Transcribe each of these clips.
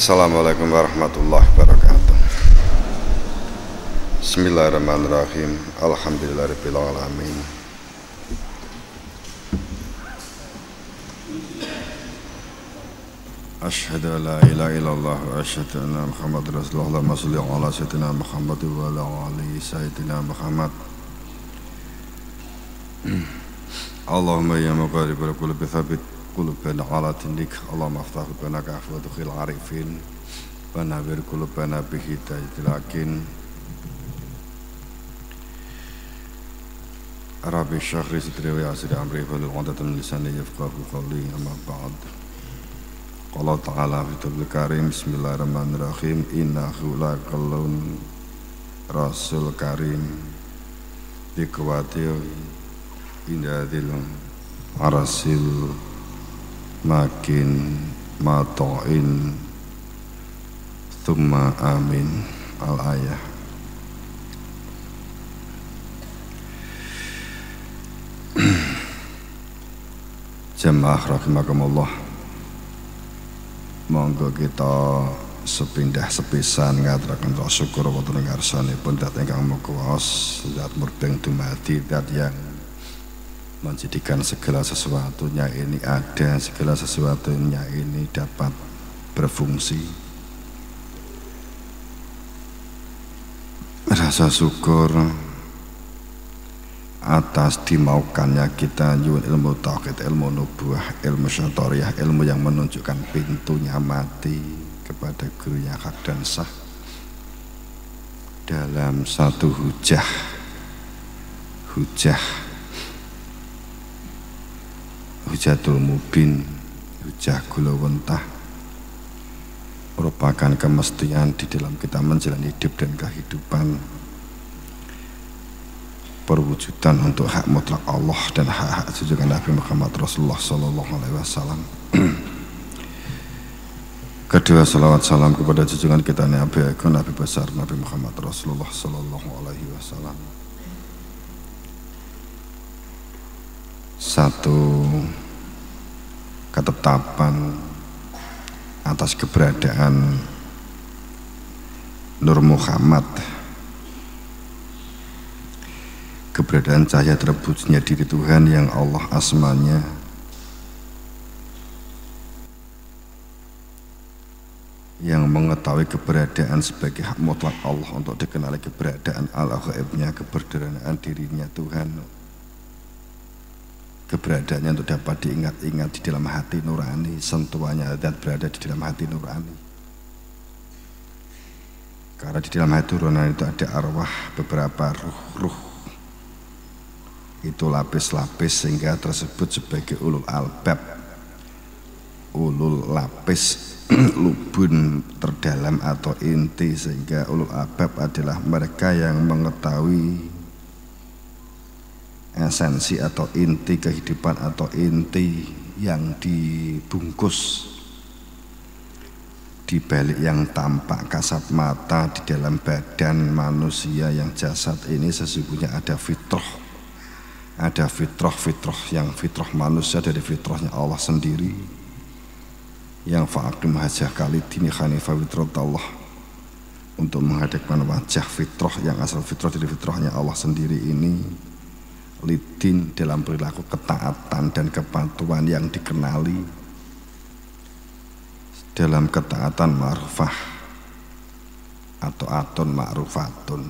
Assalamualaikum warahmatullahi wabarakatuh. Bismillahirrahmanirrahim. Alhamdulillahirabbil alamin. Asyhadu an la ilaha illallah wa asyhadu anna Muhammadar Rasulullah. Allahumma shalli ala sayyidina Muhammad wa ala ali sayyidina Muhammad. Allahumma ya muqallibal qulubi tsabbit qulubana ala dinik. Allahumma aftah lana kahfatul arifin wa nawwir qulubana bi hidayatil yakin. Rabbi shrah li sadri wa yassir amri wahlul 'uqdatam min lisani yafqahu qawli. Amma ba'd. Qala ta'ala fi kitabul karim. Bismillahirrahmanirrahim. Innahu laqawlun rasul karim biqawati indadil arasil makin mato'in thumma amin. Al-ayah. Jamaah rahimakumullah, monggo kita sepindah sepisan ngaturaken rasa syukur wonten ing ngarsanipun zat ingkang maha kuwasa, zat murdeng dumadi, zat yang menjadikan segala sesuatunya ini ada, segala sesuatunya ini dapat berfungsi. Rasa syukur atas dimaukannya kita nyuwun ilmu tauhid, ilmu nubuwah, ilmu syatoriyah, ilmu yang menunjukkan pintunya mati kepada guru yang hak dan sah dalam satu hujah hujatul mubin, hujah gulawentah, merupakan kemestian di dalam kita menjalani hidup dan kehidupan, perwujudan untuk hak mutlak Allah dan hak-hak junjungan Nabi Muhammad Rasulullah Sallallahu Alaihi Wasallam. Kedua, salawat salam kepada junjungan kita Nabi besar Nabi Muhammad Rasulullah Sallallahu Alaihi Wasallam. Satu ketetapan atas keberadaan Nur Muhammad, keberadaan cahaya terwujudnya diri Tuhan yang Allah asmanya, yang mengetahui keberadaan sebagai hak mutlak Allah untuk dikenali keberadaan al-ghaibnya, keberadaan dirinya Tuhan, keberadaannya untuk dapat diingat-ingat di dalam hati nurani, sentuhannya dan berada di dalam hati nurani. Karena di dalam hati nurani itu ada arwah, beberapa ruh, itu lapis-lapis sehingga tersebut sebagai ulul albab, ulul lapis, lubun terdalam atau inti, sehingga ulul albab adalah mereka yang mengetahui esensi atau inti kehidupan atau inti yang dibungkus di balik yang tampak kasat mata di dalam badan manusia yang jasad ini. Sesungguhnya ada fitrah, ada fitrah yang fitrah manusia dari fitrahnya Allah sendiri, yang fa'akim hajah kalidini khanifah fitrah Allah, untuk menghadapkan wajah fitrah yang asal fitrah dari fitrahnya Allah sendiri ini, lidin dalam perilaku ketaatan dan kepatuhan yang dikenali dalam ketaatan ma'rufah atau atun ma'rufatun,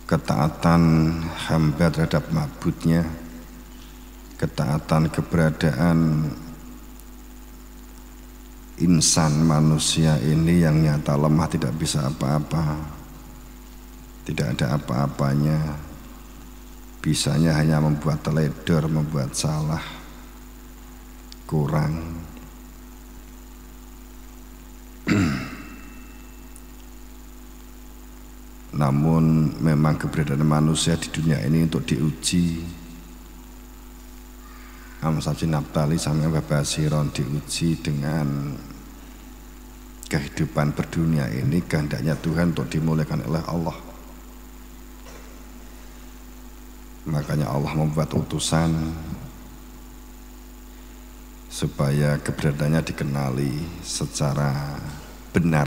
ketaatan hamba terhadap ma'budnya, ketaatan keberadaan insan manusia ini yang nyata lemah, tidak bisa apa-apa, tidak ada apa-apanya, bisanya hanya membuat teledor, membuat salah, kurang. Namun memang keberadaan manusia di dunia ini untuk diuji. Amsabsi Naptali sama Bapak Siron diuji dengan kehidupan berdunia ini, kehendaknya Tuhan untuk dimulaikan oleh Allah. Makanya Allah membuat utusan supaya keberadaannya dikenali secara benar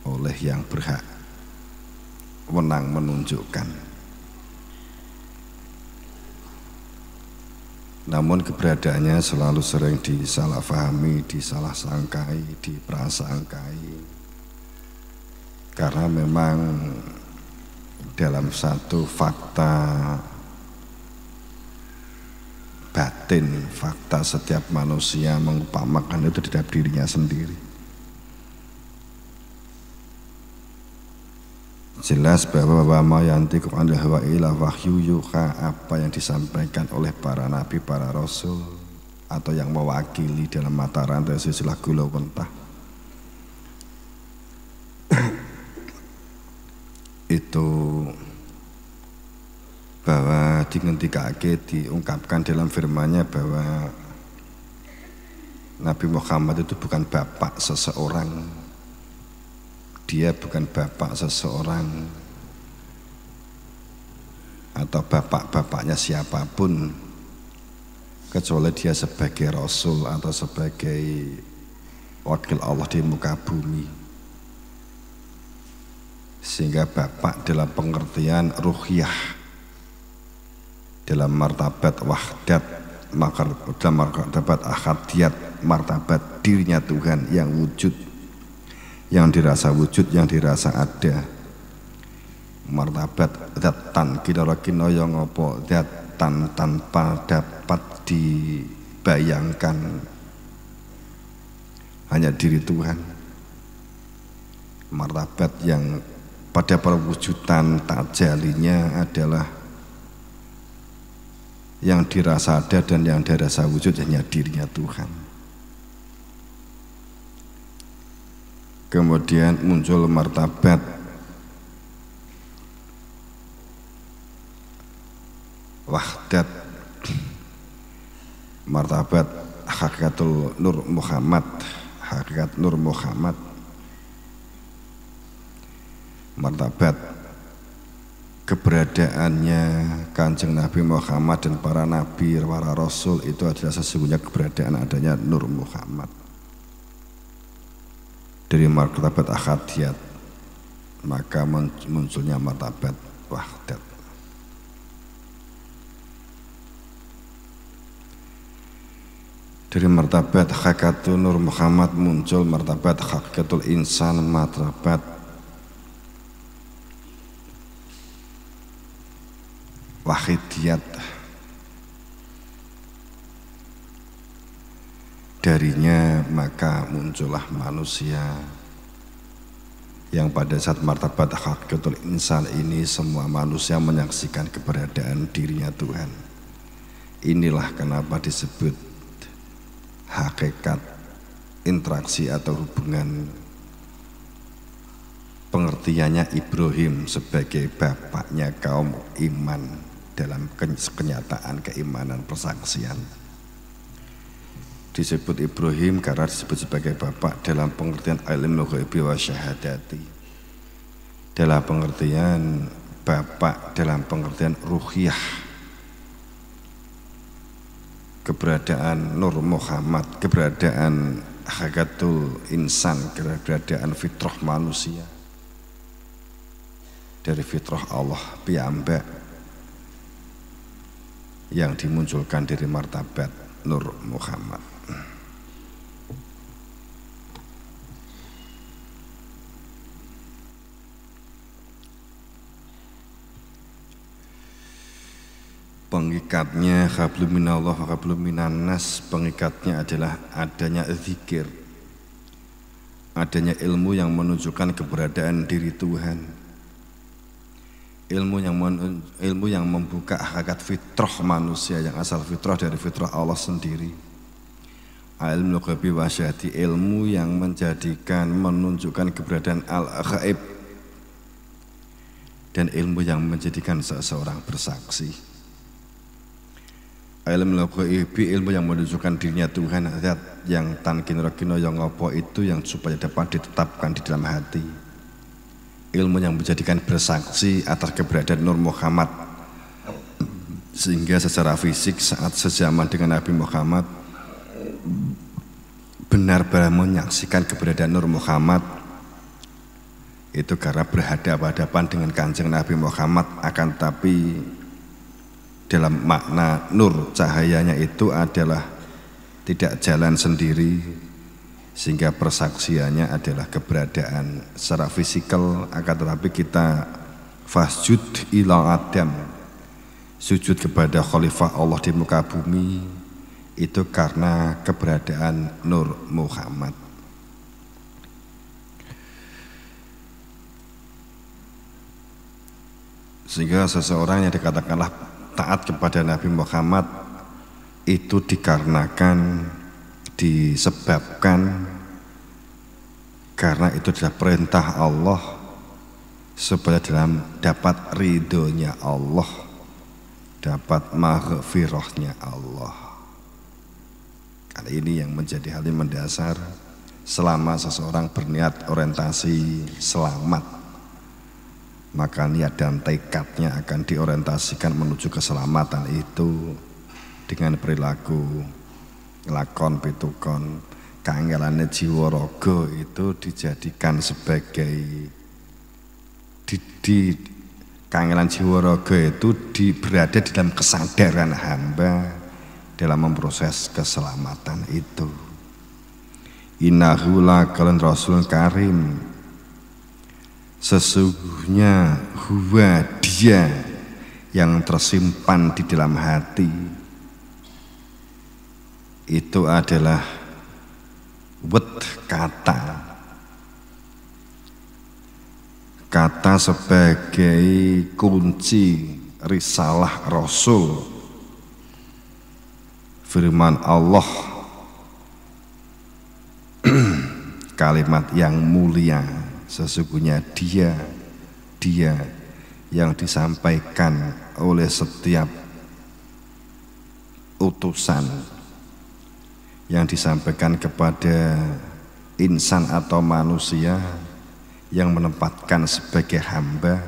oleh yang berhak wenang menunjukkan. Namun keberadaannya selalu sering disalahfahami, disalahsangkai, diprasangkai, karena memang dalam satu fakta batin, fakta setiap manusia mengupamakan itu terhadap dirinya sendiri. Jelas bahwa ma yantiqu anil hawa illa wahyu yuha, apa yang disampaikan oleh para nabi, para rasul, atau yang mewakili dalam mata rantai silsilah gula wentah itu bahwa dingendikake, diungkapkan dalam firman-Nya bahwa Nabi Muhammad itu bukan bapak seseorang, dia bukan bapak seseorang atau bapak-bapaknya siapapun, kecuali dia sebagai Rasul atau sebagai wakil Allah di muka bumi. Sehingga bapak dalam pengertian ruhiyah, dalam martabat wahdat, dalam martabat ahadiyat, martabat dirinya Tuhan yang wujud, yang dirasa wujud, yang dirasa ada. Martabat zatan kira-kira yang apa, zatan tanpa dapat dibayangkan, hanya diri Tuhan. Martabat yang pada perwujudan tajalinya adalah yang dirasa ada dan yang dirasa wujud hanya dirinya Tuhan. Kemudian muncul martabat wahdat, martabat hakikatul Nur Muhammad, hakikat Nur Muhammad, martabat keberadaannya Kanjeng Nabi Muhammad dan para nabi, para rasul itu adalah sesungguhnya keberadaan adanya Nur Muhammad. Dari martabat ahadiyat maka munculnya martabat wahdat. Dari martabat hakikatul Nur Muhammad muncul martabat hakikatul insan, martabat wahidiyat. Darinya maka muncullah manusia yang pada saat martabat hakikatul insan ini semua manusia menyaksikan keberadaan dirinya Tuhan. Inilah kenapa disebut hakikat interaksi atau hubungan pengertiannya Ibrahim sebagai bapaknya kaum iman dalam kenyataan keimanan persaksian. Disebut Ibrahim karena disebut sebagai bapak dalam pengertian ilmu ghaibi wa syahadati, dalam pengertian bapak dalam pengertian ruhiyah, keberadaan Nur Muhammad, keberadaan hakikatul insan, keberadaan fitrah manusia dari fitrah Allah piyambak yang dimunculkan dari martabat Nur Muhammad. Pengikatnya hablum minallah wa hablum minannas, pengikatnya adalah adanya zikir, adanya ilmu yang menunjukkan keberadaan diri Tuhan, ilmu yang membuka hakikat fitrah manusia yang asal fitrah dari fitrah Allah sendiri. Ilmu ghaibi wa syahadati, ilmu yang menjadikan menunjukkan keberadaan al-ghaib, dan ilmu yang menjadikan seseorang bersaksi. Ilmu ghaibi, ilmu yang menunjukkan dirinya Tuhan, zat yang tankin rakino yang apa itu yang supaya dapat ditetapkan di dalam hati. Ilmu yang menjadikan bersaksi atas keberadaan Nur Muhammad, sehingga secara fisik saat sejaman dengan Nabi Muhammad benar-benar menyaksikan keberadaan Nur Muhammad itu karena berhadapan-hadapan dengan Kanjeng Nabi Muhammad, akan tapi dalam makna nur cahayanya itu adalah tidak jalan sendiri, sehingga persaksiannya adalah keberadaan secara fisikal, akan tetapi kita fasjud ila Adam, sujud kepada khalifah Allah di muka bumi, itu karena keberadaan Nur Muhammad. Sehingga seseorang yang dikatakanlah taat kepada Nabi Muhammad itu dikarenakan, disebabkan karena itu adalah perintah Allah supaya dapat ridhonya Allah, dapat maghfirahnya Allah. Karena ini yang menjadi hal yang mendasar selama seseorang berniat orientasi selamat, maka niat dan tekadnya akan diorientasikan menuju keselamatan itu dengan perilaku lakon pitukon. Kangelane jiwa raga itu dijadikan sebagai kangelan jiwa raga itu berada di dalam kesadaran hamba dalam memproses keselamatan itu. Innahu laqalan rasul karim, sesungguhnya huwa dia yang tersimpan di dalam hati itu adalah kata sebagai kunci risalah Rasul, firman Allah, kalimat yang mulia. Sesungguhnya dia yang disampaikan oleh setiap utusan, yang disampaikan kepada insan atau manusia yang menempatkan sebagai hamba,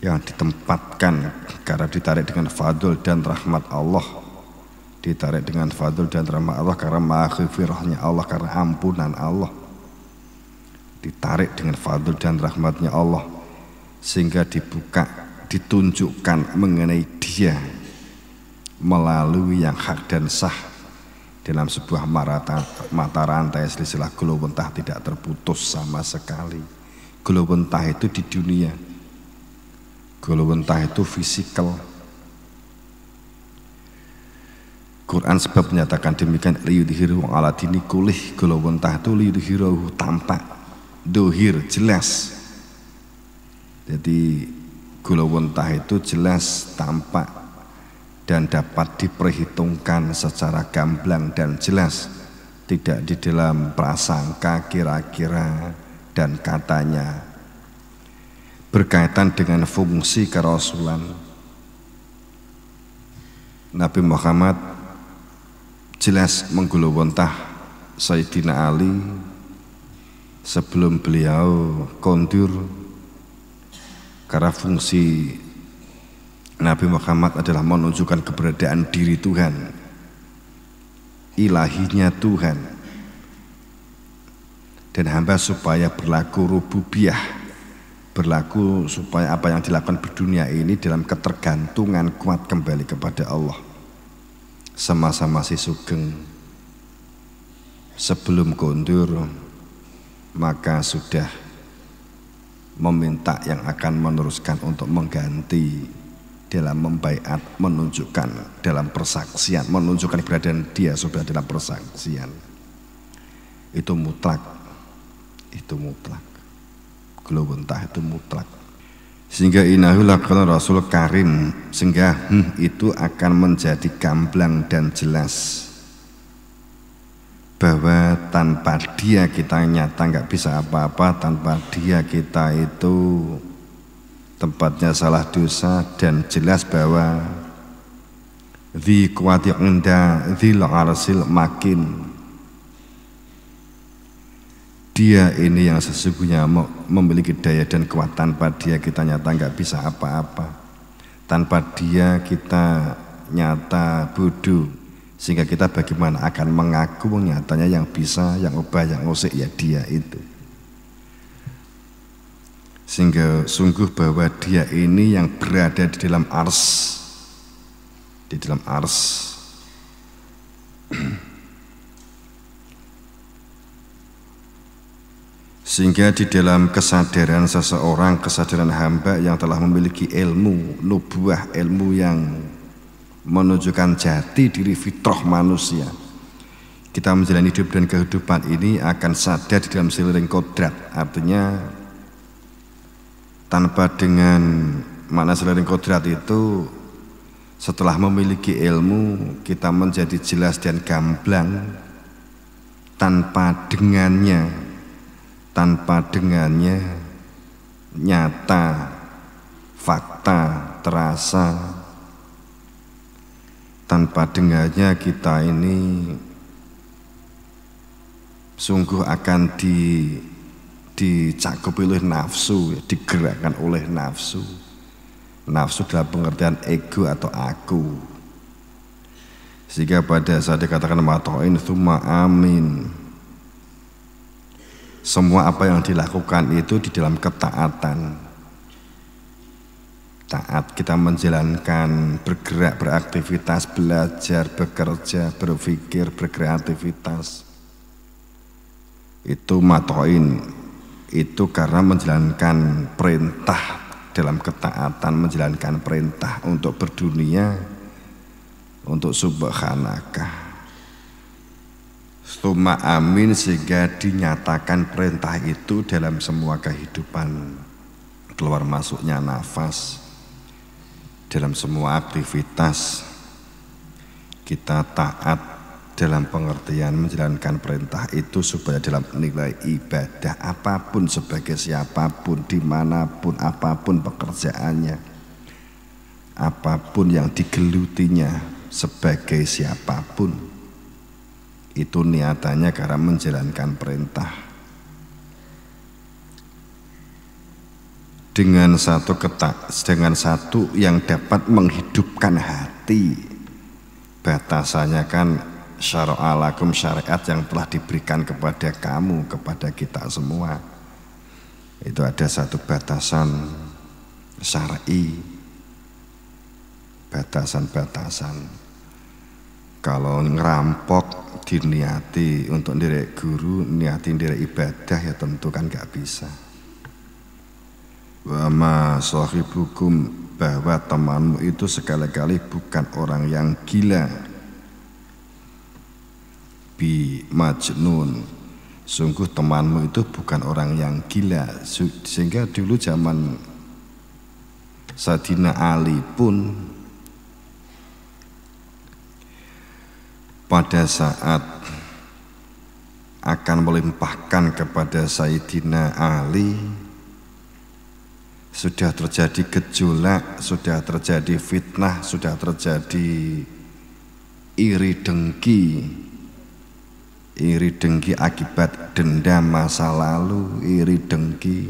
yang ditempatkan karena ditarik dengan fadl dan rahmat Allah, ditarik dengan fadl dan rahmat Allah karena maghfirahnya Allah, karena ampunan Allah, ditarik dengan fadl dan rahmatnya Allah, sehingga ditunjukkan mengenai dia melalui yang hak dan sah dalam sebuah mata rantai silsilah gulawentah tidak terputus sama sekali. Gulawentah itu di dunia, gulawentah itu fisikal. Quran sebab menyatakan demikian, liyudhiru ala dini kulih. Gulawentah itu liyudhiru, tampak, dohir, jelas. Jadi gulawentah itu jelas, tampak, dan dapat diperhitungkan secara gamblang dan jelas, tidak di dalam prasangka, kira-kira, dan katanya. Berkaitan dengan fungsi kerasulan, Nabi Muhammad jelas menggulawentah Sayyidina Ali sebelum beliau kondur, karena fungsi Nabi Muhammad adalah menunjukkan keberadaan diri Tuhan, ilahinya Tuhan, dan hamba supaya berlaku rububiyah, berlaku supaya apa yang dilakukan di dunia ini dalam ketergantungan kuat kembali kepada Allah. Semasa masih sugeng, sebelum kondur, maka sudah meminta yang akan meneruskan untuk mengganti dalam membaiat, menunjukkan dalam persaksian, menunjukkan keberadaan dia sudah dalam persaksian. Itu mutlak, itu mutlak. Gulawentah itu mutlak. Sehingga innahu laqalan rasul karim, sehingga itu akan menjadi gamblang dan jelas bahwa tanpa dia kita nyata nggak bisa apa-apa, tanpa dia kita itu tempatnya salah dosa, dan jelas bahwa dzi quwwati 'inda dzil 'arsil makin, dia ini yang sesungguhnya memiliki daya dan kuat. Tanpa dia kita nyata nggak bisa apa-apa, tanpa dia kita nyata bodoh, Sehingga kita bagaimana akan mengaku nyatanya yang bisa, yang obah, yang ngosek ya dia itu. Sehingga sungguh bahwa dia ini yang berada di dalam ars, di dalam ars. Sehingga di dalam kesadaran seseorang, kesadaran hamba yang telah memiliki ilmu, nubuah, ilmu yang menunjukkan jati diri fitrah manusia, kita menjalani hidup dan kehidupan ini akan sadar di dalam seliring kodrat. Artinya tanpa dengan makna seliring kodrat itu, setelah memiliki ilmu kita menjadi jelas dan gamblang. Tanpa dengannya nyata, fakta, terasa. Tanpa dengannya kita ini sungguh akan dicakupi oleh nafsu, digerakkan oleh nafsu. Nafsu dalam pengertian ego atau aku. Sehingga pada saat dikatakan matoin tsumma amin, semua apa yang dilakukan itu di dalam ketaatan. Taat kita menjalankan, bergerak, beraktivitas, belajar, bekerja, berpikir, berkreativitas. Itu matoin, itu karena menjalankan perintah dalam ketaatan, menjalankan perintah untuk berdunia, untuk subhanaka. Tsumma amin, sehingga dinyatakan perintah itu dalam semua kehidupan, keluar masuknya nafas, dalam semua aktivitas kita taat dalam pengertian menjalankan perintah itu supaya dalam nilai ibadah apapun, sebagai siapapun, dimanapun, apapun pekerjaannya, apapun yang digelutinya, sebagai siapapun, itu niatannya karena menjalankan perintah. Dengan satu yang dapat menghidupkan hati. Batasannya kan syara'a lakum, syariat yang telah diberikan kepada kamu, kepada kita semua. Itu ada satu batasan syar'i, batasan-batasan. Kalau ngerampok diniati untuk ndirek guru, niati ndirek ibadah, ya tentu kan gak bisa. Wa ma sahibukum, bahwa temanmu itu sekali-kali bukan orang yang gila. Bi majnun, sungguh temanmu itu bukan orang yang gila. Sehingga dulu zaman Sayyidina Ali pun pada saat akan melimpahkan kepada Sayyidina Ali, sudah terjadi gejolak, sudah terjadi fitnah, sudah terjadi iri dengki akibat dendam masa lalu, iri dengki.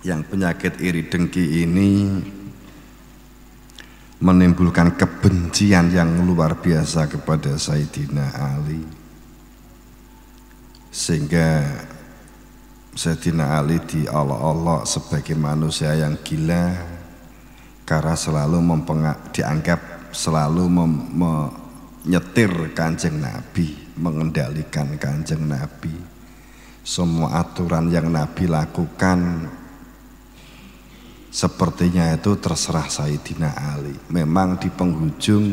Yang penyakit iri dengki ini menimbulkan kebencian yang luar biasa kepada Sayyidina Ali, sehingga Sayyidina Ali diolok-olok sebagai manusia yang gila karena selalu dianggap selalu menyetir Kanjeng Nabi, mengendalikan Kanjeng Nabi. Semua aturan yang Nabi lakukan sepertinya itu terserah Sayyidina Ali. Memang di penghujung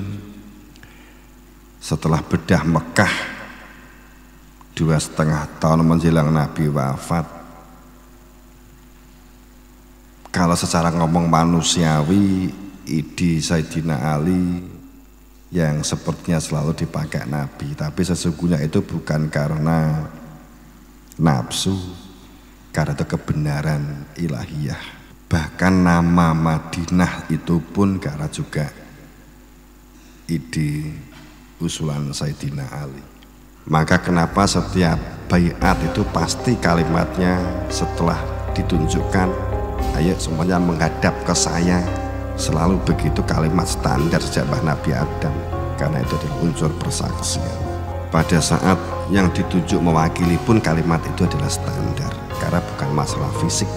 setelah bedah Mekah 2,5 tahun menjelang Nabi wafat, kalau secara ngomong manusiawi, ide Sayyidina Ali yang sepertinya selalu dipakai Nabi, tapi sesungguhnya itu bukan karena nafsu, karena itu kebenaran ilahiyah. Bahkan nama Madinah itu pun karena juga ide usulan Sayyidina Ali. Maka kenapa setiap baiat itu pasti kalimatnya setelah ditunjukkan, ayo semuanya menghadap ke saya, Selalu begitu kalimat standar sejak Nabi Adam, karena itu adalah unsur persaksian. Pada saat yang ditunjuk mewakili pun kalimat itu adalah standar, karena bukan masalah fisik.